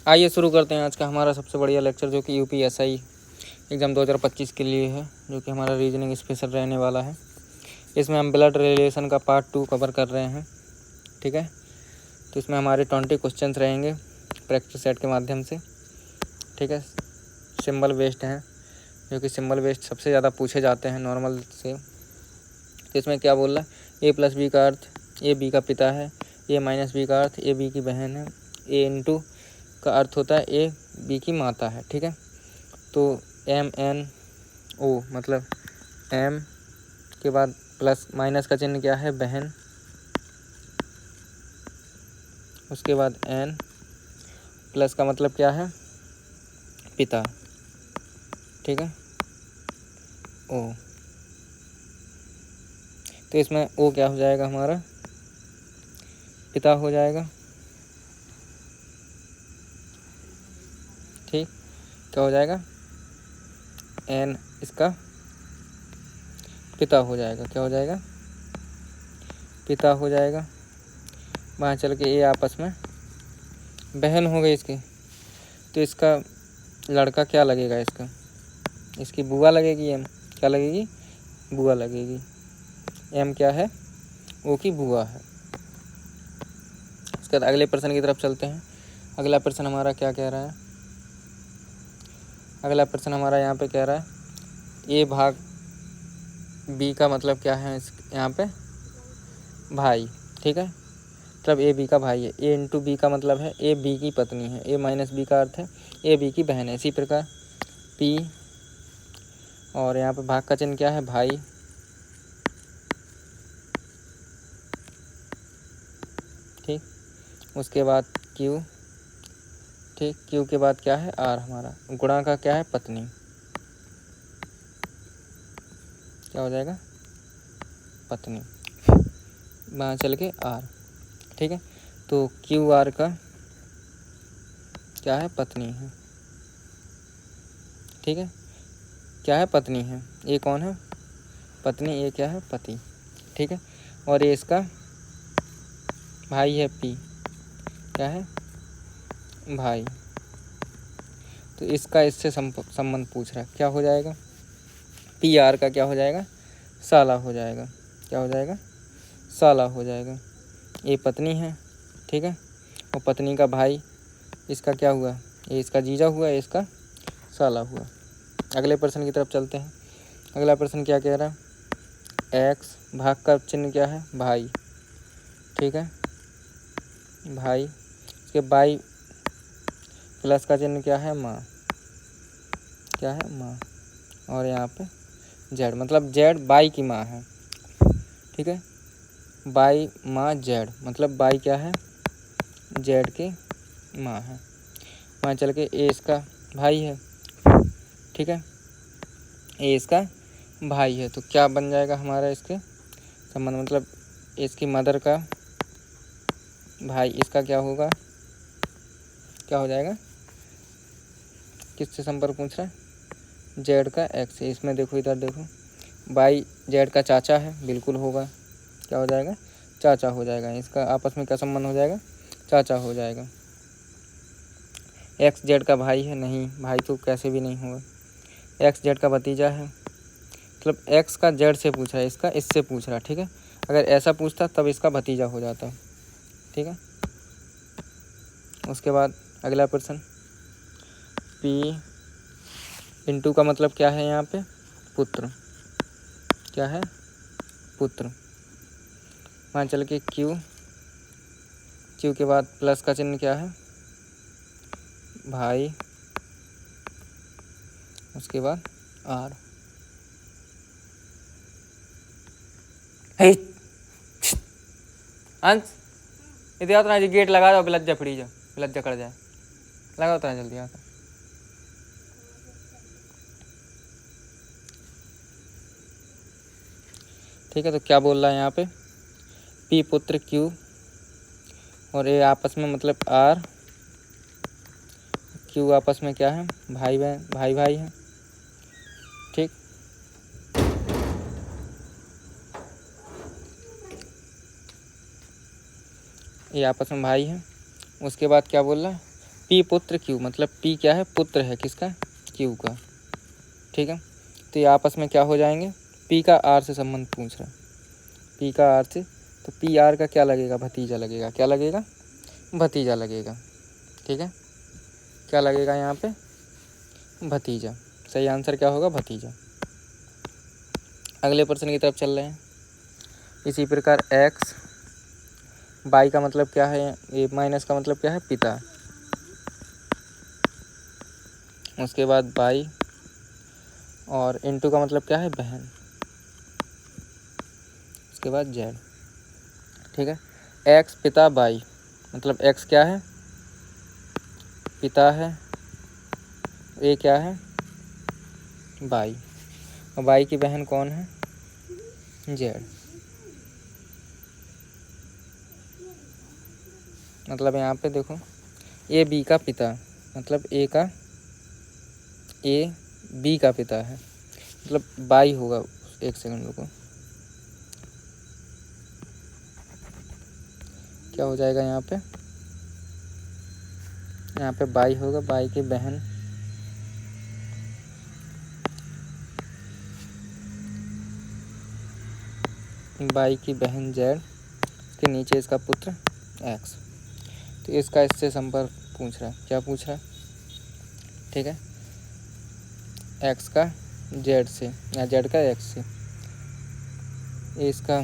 आइए शुरू करते हैं आज का हमारा सबसे बढ़िया लेक्चर, जो कि यूपीएसआई एग्ज़ाम 2025 के लिए है, जो कि हमारा रीजनिंग स्पेशल रहने वाला है। इसमें हम ब्लड रिलेशन का पार्ट 2 कवर कर रहे हैं। ठीक है, तो इसमें हमारे 20 क्वेश्चन रहेंगे प्रैक्टिस सेट के माध्यम से। ठीक है, सिंबल बेस्ड हैं, जो कि सिंबल बेस्ड सबसे ज़्यादा पूछे जाते हैं नॉर्मल से। तो इसमें क्या बोल रहा है, ए प्लस बी का अर्थ ए बी का पिता है, ए माइनस बी का अर्थ ए बी की बहन है, ए इंटू का अर्थ होता है ए बी की माता है। ठीक है, तो एम एन ओ मतलब एम के बाद प्लस माइनस का चिन्ह क्या है, बहन, उसके बाद एन प्लस का मतलब क्या है, पिता। ठीक है, ओ, तो इसमें ओ क्या हो जाएगा, हमारा पिता हो जाएगा। ठीक, क्या हो जाएगा, एन इसका पिता हो जाएगा। क्या हो जाएगा, पिता हो जाएगा। वहाँ चल के ये आपस में बहन हो गई इसकी, तो इसका लड़का क्या लगेगा, इसकी बुआ लगेगी। एम क्या लगेगी, बुआ लगेगी। एम क्या है, वो की बुआ है। इसके बाद अगले प्रश्न की तरफ चलते हैं। अगला प्रश्न हमारा क्या कह रहा है, अगला प्रश्न हमारा यहाँ पे कह रहा है ए भाग बी का मतलब क्या है, इस यहाँ पे भाई। ठीक है, मतलब ए बी का भाई है। ए इंटू बी का मतलब है ए बी की पत्नी है। ए माइनस बी का अर्थ है ए बी की बहन है। इसी प्रकार पी, और यहाँ पे भाग का चिन्ह क्या है, भाई। ठीक, उसके बाद क्यू। ठीक, क्यू के बाद क्या है, आर। हमारा गुणा का क्या है, पत्नी। क्या हो जाएगा, पत्नी। वहाँ चल के आर। ठीक है, तो क्यू आर का क्या है, पत्नी है। ठीक है, क्या है, पत्नी है। ये कौन है, पत्नी। ये क्या है, पति। ठीक है, और ये इसका भाई है, पी क्या है, भाई। तो इसका इससे संबंध पूछ रहा है। क्या हो जाएगा, पी आर का क्या हो जाएगा, साला हो जाएगा। क्या हो जाएगा, साला हो जाएगा। ये पत्नी है। ठीक है, और पत्नी का भाई, इसका क्या हुआ, ये इसका जीजा हुआ, ये इसका साला हुआ। अगले प्रश्न की तरफ चलते हैं। अगला प्रश्न क्या कह रहा है, एक्स भाग का चिन्ह क्या है, भाई। ठीक है, भाई। इसके बाई प्लस का चिन्ह क्या है, माँ। क्या है, माँ। और यहाँ पे जेड मतलब जेड बाई की माँ है। ठीक है, बाई माँ जेड मतलब बाई क्या है, जेड की माँ है। वहाँ चल के ए इसका भाई है। ठीक है, ए इसका भाई है, तो क्या बन जाएगा हमारा इसके संबंध, मतलब इसकी मदर का भाई, इसका क्या होगा, क्या हो जाएगा, किससे संपर्क पूछ रहा है, जेड का एक्स। इसमें देखो, इधर देखो, बाई जेड का चाचा है, बिल्कुल होगा। क्या हो जाएगा, चाचा हो जाएगा। इसका आपस में क्या संबंध हो जाएगा, चाचा हो जाएगा। एक्स जेड का भाई है, नहीं, भाई तो कैसे भी नहीं होगा। एक्स जेड का भतीजा है, मतलब एक्स का जेड से पूछा है, इसका इससे पूछ रहा है। ठीक है, अगर ऐसा पूछता तब इसका भतीजा हो जाता। ठीक है, उसके बाद अगला प्रश्न, पी इंटू का मतलब क्या है, यहाँ पे पुत्र। क्या है, पुत्र। वहाँ चल के क्यू, क्यू के बाद प्लस का चिन्ह क्या है, भाई। उसके बाद आर। अंश इधर उतना गेट लगा दो, लज्जा पड़ी जाओ, लज्जा कर जाए, लगाओ उतना जल्दी आकर। ठीक है, तो क्या बोल रहा है यहाँ पे, पी पुत्र क्यू, और ये आपस में मतलब आर, क्यू आपस में क्या है, भाई बहन, भाई भाई है। ठीक, ये आपस में भाई है। उसके बाद क्या बोल रहा है, पी पुत्र क्यू, मतलब पी क्या है, पुत्र है किसका, क्यू का। ठीक है, तो ये आपस में क्या हो जाएंगे, पी का आर से संबंध पूछ रहा है, पी का आर से, तो पी आर का क्या लगेगा, भतीजा लगेगा, क्या लगेगा, भतीजा लगेगा। ठीक है, क्या लगेगा यहाँ पे, भतीजा। सही आंसर क्या होगा, भतीजा। अगले प्रश्न की तरफ चल रहे हैं। इसी प्रकार एक्स, बाई का मतलब क्या है, ये माइनस का मतलब क्या है, पिता। उसके बाद बाई और इनटू का मतलब क्या है, बहन। उसके बाद जेड। ठीक है, एक्स पिता बाई, मतलब एक्स क्या है, पिता है, ये क्या है, बाई, और बाई की बहन कौन है, जेड। मतलब यहाँ पे देखो, ए बी का पिता, मतलब ए बी का पिता है, मतलब बाई होगा। एक सेकंड रुको, क्या हो जाएगा यहाँ पे बाई होगा, बाई की बहन, बाई की बहन जेड, के नीचे इसका पुत्र एक्स। तो इसका इससे संपर्क पूछ रहा है, क्या पूछ रहा है, ठीक है, एक्स का जेड से या जेड का एक्स से। ये इसका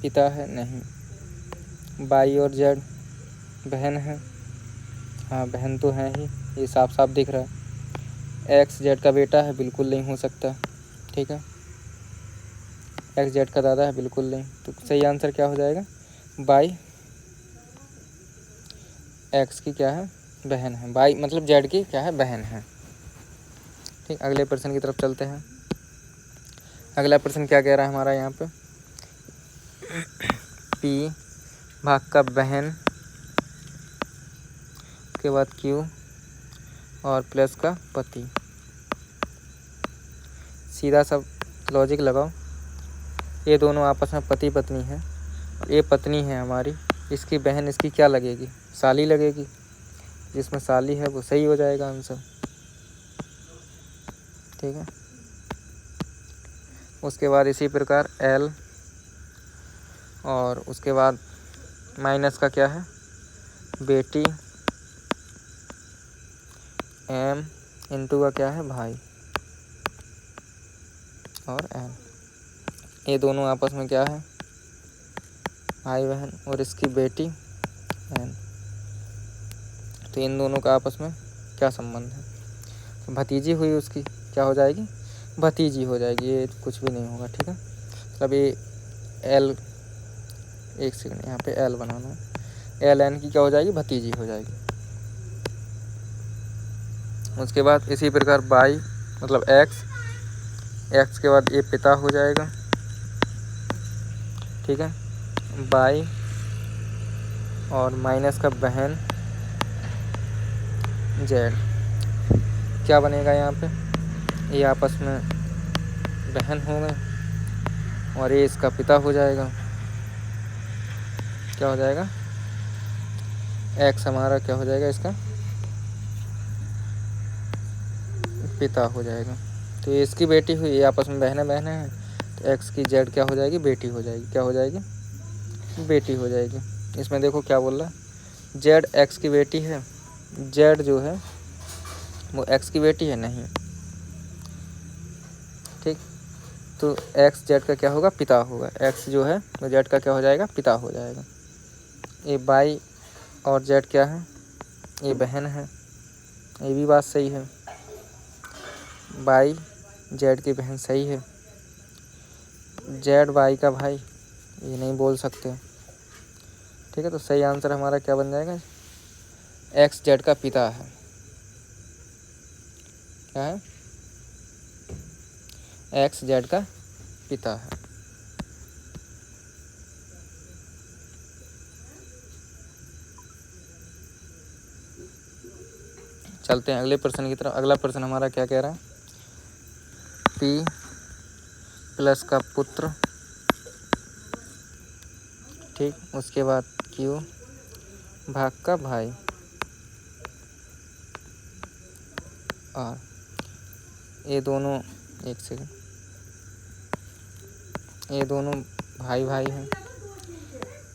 पिता है, नहीं, बाई और जेड बहन है, हाँ बहन तो है ही, ये साफ साफ दिख रहा है। एक्स जेड का बेटा है, बिल्कुल नहीं हो सकता। ठीक है, एक्स जेड का दादा है, बिल्कुल नहीं। तो सही आंसर क्या हो जाएगा, बाई एक्स की क्या है, बहन है, बाई मतलब जेड की क्या है, बहन है। ठीक, अगले प्रश्न की तरफ चलते हैं। अगला प्रश्न क्या कह रहा है हमारा यहाँ पे, पी भाग का बहन के बाद क्यू और प्लस का पति। सीधा सब लॉजिक लगाओ, ये दोनों आपस में पति पत्नी हैं, ये पत्नी है हमारी, इसकी बहन इसकी क्या लगेगी, साली लगेगी, जिसमें साली है वो सही हो जाएगा आंसर। ठीक है, उसके बाद इसी प्रकार एल और उसके बाद माइनस का क्या है, बेटी, एम इनटू का क्या है, भाई, और एन, ये दोनों आपस में क्या है, भाई बहन, और इसकी बेटी एन। तो इन दोनों का आपस में क्या संबंध है, तो भतीजी हुई उसकी, क्या हो जाएगी, भतीजी हो जाएगी, ये कुछ भी नहीं होगा। ठीक है, मतलब ये एल, एक सेकंड यहाँ पे एल बनाना है, एल एन की क्या हो जाएगी, भतीजी हो जाएगी। उसके बाद इसी प्रकार बाई मतलब एक्स, एक्स के बाद ये पिता हो जाएगा। ठीक है, बाई और माइनस का बहन जेड, क्या बनेगा यहाँ पे, ये आपस में बहन हो गए और ये इसका पिता हो जाएगा। क्या हो जाएगा, एक्स हमारा क्या हो जाएगा, इसका पिता हो जाएगा। तो ये इसकी बेटी हुई, ये आपस में बहनें हैं, तो एक्स की जेड क्या हो जाएगी, बेटी हो जाएगी, क्या हो जाएगी, बेटी हो जाएगी। इसमें देखो क्या बोल रहा है, जेड एक्स की बेटी है, जेड जो है वो एक्स की बेटी है, नहीं। ठीक, तो एक्स जेड का क्या होगा, पिता होगा, एक्स जो है वो जेड का क्या हो जाएगा, पिता हो जाएगा। ये बाई और जेड क्या है, ये बहन है, ये भी बात सही है, बाई जेड की बहन सही है। जेड बाई का भाई, ये नहीं बोल सकते। ठीक है, तो सही आंसर हमारा क्या बन जाएगा, एक्स जेड का पिता है, क्या है, एक्स जेड का पिता है। चलते हैं अगले प्रश्न की तरफ। अगला प्रश्न हमारा क्या कह रहा है, पी प्लस का पुत्र, ठीक, उसके बाद क्यू भाग का भाई, आर। ये दोनों, एक सेकंड, ये दोनों भाई भाई हैं,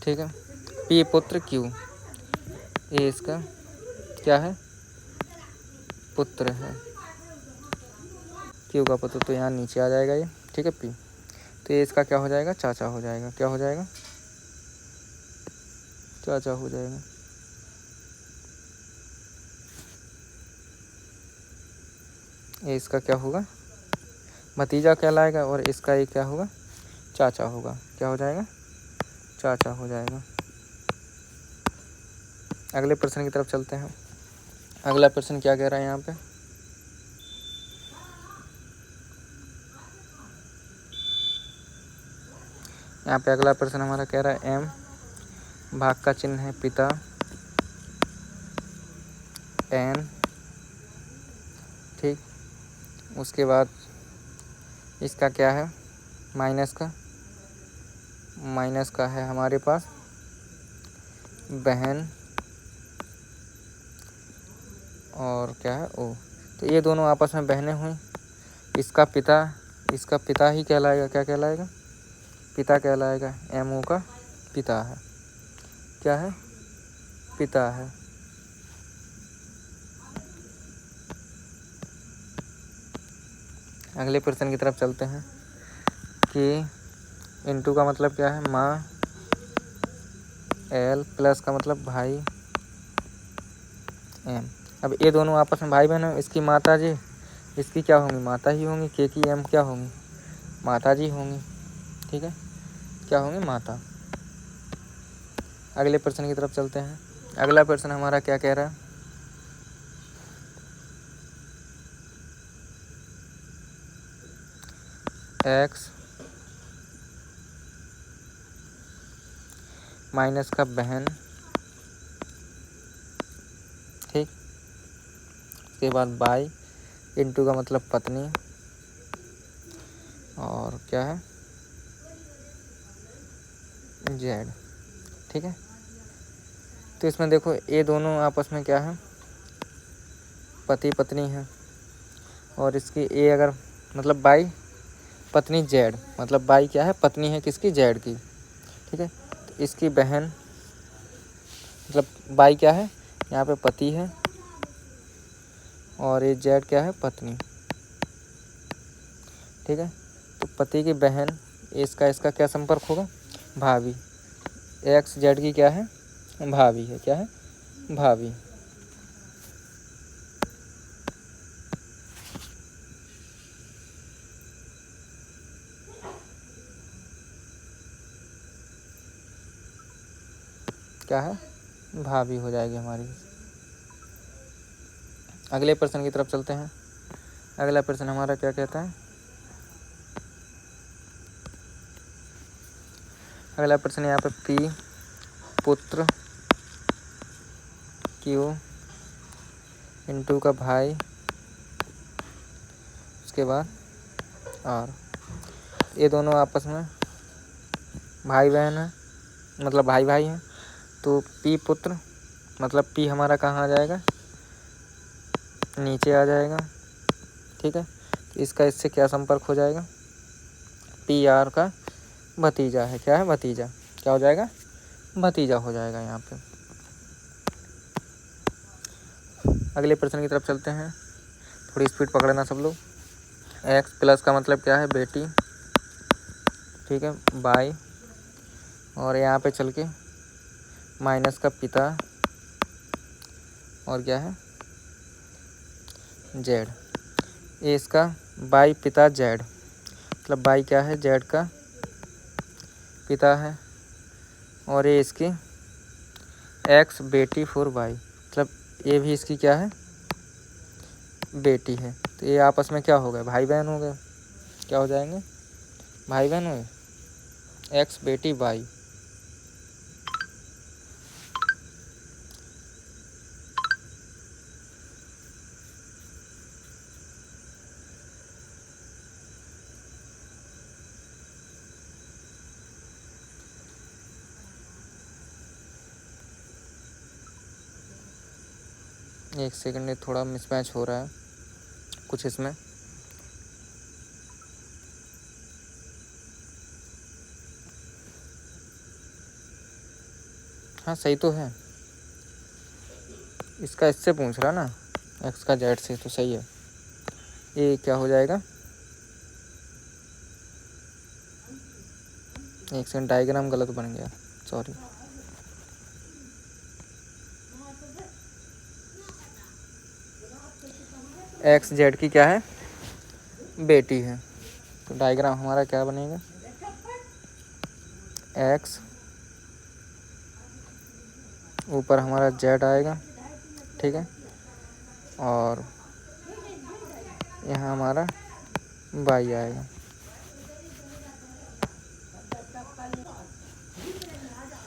ठीक है। पी पुत्र क्यू, ये इसका क्या है, पुत्र है। क्यू का पुत्र, तो यहाँ नीचे आ जाएगा ये, ठीक है पी। तो ये इसका क्या हो जाएगा, चाचा हो जाएगा। क्या हो जाएगा, चाचा हो जाएगा। ये इसका क्या होगा, भतीजा कहलाएगा, और इसका ये क्या होगा, चाचा होगा। क्या हो जाएगा, चाचा हो जाएगा। अगले प्रश्न की तरफ चलते हैं। अगला प्रश्न क्या कह रहा है यहाँ पे, यहाँ पे अगला प्रश्न हमारा कह रहा है एम, भाग का चिन्ह है पिता, एन, ठीक। उसके बाद इसका क्या है, माइनस का है हमारे पास बहन, और क्या है ओ। तो ये दोनों आपस में बहनें हुई। इसका पिता ही कहलाएगा। क्या कहलाएगा, पिता कहलाएगा। एम ओ का पिता है। क्या है, पिता है। अगले प्रश्न की तरफ चलते हैं कि इनटू का मतलब क्या है, माँ, एल, प्लस का मतलब भाई, एम। अब ये दोनों आपस में भाई बहन हैं। इसकी माता जी, इसकी क्या होंगी, माता ही होंगी। के की एम क्या होंगी, माता जी होंगी, ठीक है। क्या होंगी, माता। अगले प्रश्न की तरफ चलते हैं। अगला प्रश्न हमारा क्या कह रहा है, एक्स माइनस का बहन, ठीक। उसके बाद बाई, इनटू का मतलब पत्नी, और क्या है, जेड, ठीक है। तो इसमें देखो ये दोनों आपस में क्या है, पति पत्नी है। और इसकी ए अगर मतलब बाई पत्नी जेड, मतलब बाई क्या है, पत्नी है किसकी, जेड की, ठीक है। तो इसकी बहन मतलब बाई क्या है, यहाँ पे पति है, और ये जेड क्या है, पत्नी, ठीक है। तो पति की बहन, इसका क्या संपर्क होगा, भाभी। एक्स जेड की क्या है, भाभी है। क्या है, भाभी। क्या है, भाभी हो जाएगी हमारी। अगले प्रश्न की तरफ चलते हैं। अगला प्रश्न हमारा क्या कहता है, अगला प्रश्न यहाँ पे पी पुत्र, क्यू इनटू का भाई, उसके बाद आर। ये दोनों आपस में भाई बहन है, मतलब भाई भाई हैं। तो पी पुत्र मतलब पी हमारा कहाँ आ जाएगा, नीचे आ जाएगा, ठीक है। तो इसका इससे क्या संपर्क हो जाएगा, पी आर का भतीजा है। क्या है, भतीजा। क्या हो जाएगा, भतीजा हो जाएगा यहाँ पे। अगले प्रश्न की तरफ चलते हैं, थोड़ी स्पीड पकड़ना सब लोग। एक्स प्लस का मतलब क्या है, बेटी, ठीक है, बाई, और यहाँ पे चल के माइनस का पिता, और क्या है, जेड। ये इसका बाई पिता जेड, मतलब बाई क्या है, जेड का पिता है, और ये इसकी एक्स बेटी फॉर बाई, मतलब ये भी इसकी क्या है, बेटी है। तो ये आपस में क्या हो गए, भाई बहन हो गए। क्या हो जाएंगे, भाई बहन हो गए। एक्स बेटी बाई। एक सेकंड, थोड़ा मिसमैच हो रहा है। कुछ इसमें। हाँ सही तो है, इसका इससे पूछ रहा ना, एक्स का जेड से, तो सही है। ये क्या हो जाएगा, एक सेकंड, डायग्राम गलत बन गया, सॉरी। एक्स जेड की क्या है, बेटी है, तो डायग्राम हमारा क्या बनेगा, एक्स ऊपर हमारा जेड आएगा, ठीक है, और यहाँ हमारा वाई आएगा।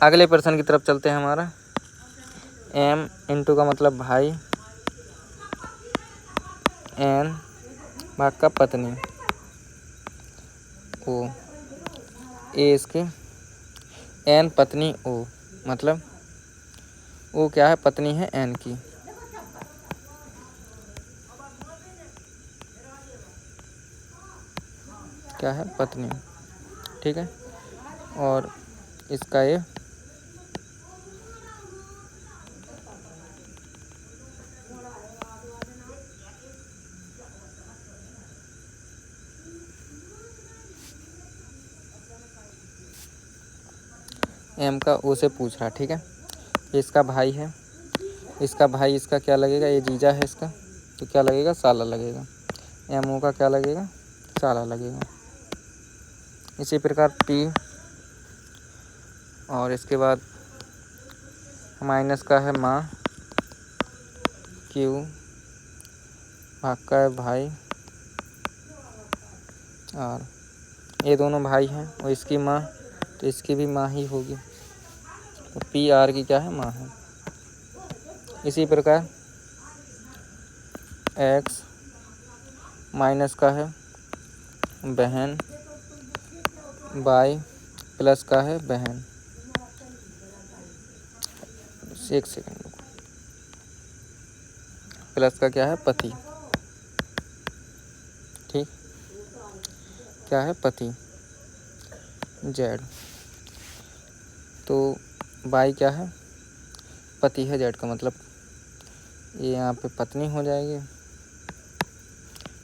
अगले प्रश्न की तरफ चलते हैं। हमारा एम इंटू का मतलब भाई, एन भाग का पत्नी, ओ, ए इसके एन पत्नी ओ, मतलब ओ क्या है, पत्नी है एन की। क्या है, पत्नी, ठीक है, और इसका ये एम का ओ से पूछ रहा, ठीक है। इसका भाई है, इसका भाई, इसका क्या लगेगा, ये जीजा है इसका, तो क्या लगेगा, साला लगेगा। एम ओ का क्या लगेगा, साला लगेगा। इसी प्रकार पी, और इसके बाद माइनस का है माँ, क्यू भाग का है भाई, और ये दोनों भाई हैं, और इसकी माँ, तो इसकी भी माँ ही होगी, तो पी आर की क्या है, माँ है। इसी प्रकार एक्स माइनस का है बहन, बाई प्लस का है बहन, एक सेकंड रुको, प्लस का क्या है, पति, ठीक, क्या है, पति, जेड, तो बाई क्या है, पति है जेड का, मतलब ये यहाँ पे पत्नी हो जाएगी,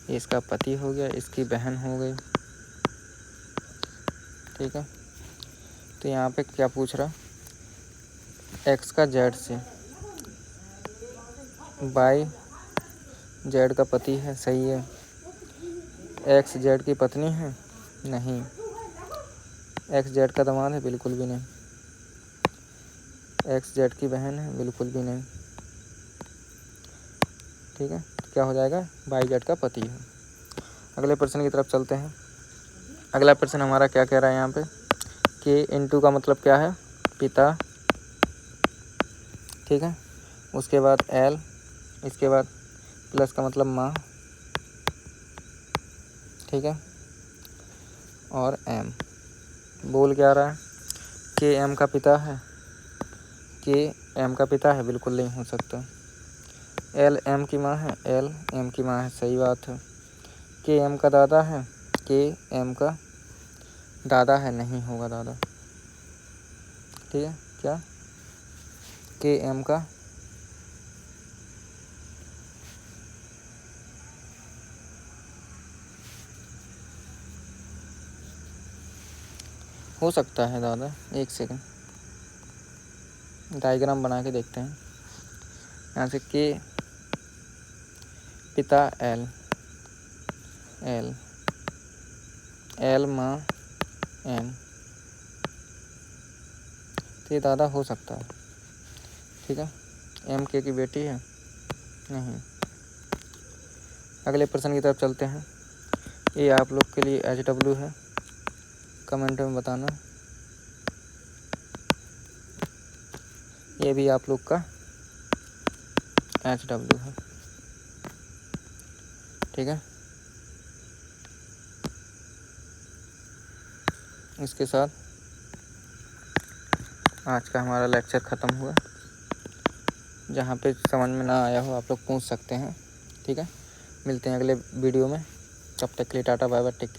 ये इसका पति हो गया, इसकी बहन हो गई, ठीक है। तो यहाँ पे क्या पूछ रहा, एक्स का जेड से, बाई जेड का पति है, सही है। एक्स जेड की पत्नी है, नहीं। एक्स जेड का दामाद है, बिल्कुल भी नहीं। एक्स जेड की बहन है, बिल्कुल भी नहीं, ठीक है। तो क्या हो जाएगा, बाई जेड का पति है। अगले प्रश्न की तरफ चलते हैं। अगला प्रश्न हमारा क्या कह रहा है यहाँ पे, के इंटू का मतलब क्या है, पिता, ठीक है, उसके बाद एल, इसके बाद प्लस का मतलब माँ, ठीक है, और एम। बोल क्या रहा है, के एम का पिता है, के एम का पिता है, बिल्कुल नहीं हो सकता। एल एम की माँ है, एल एम की माँ है, सही बात है। के एम का दादा है, के एम का दादा है, नहीं होगा दादा, ठीक है। क्या, के एम का हो सकता है दादा, एक सेकंड, डायग्राम बना के देखते हैं। यहाँ से के पिता एल, एल एल माँ एम, तो ये दादा हो सकता है, ठीक है। एम के की बेटी है, नहीं। अगले प्रश्न की तरफ चलते हैं। ये आप लोग के लिए HW है, कमेंट में बताना। ये भी आप लोग का HW है, ठीक है। इसके साथ आज का हमारा लेक्चर ख़त्म हुआ। जहाँ पे समझ में ना आया हो आप लोग पूछ सकते हैं, ठीक है। मिलते हैं अगले वीडियो में, तब तक के लिए tata bye bye, take care.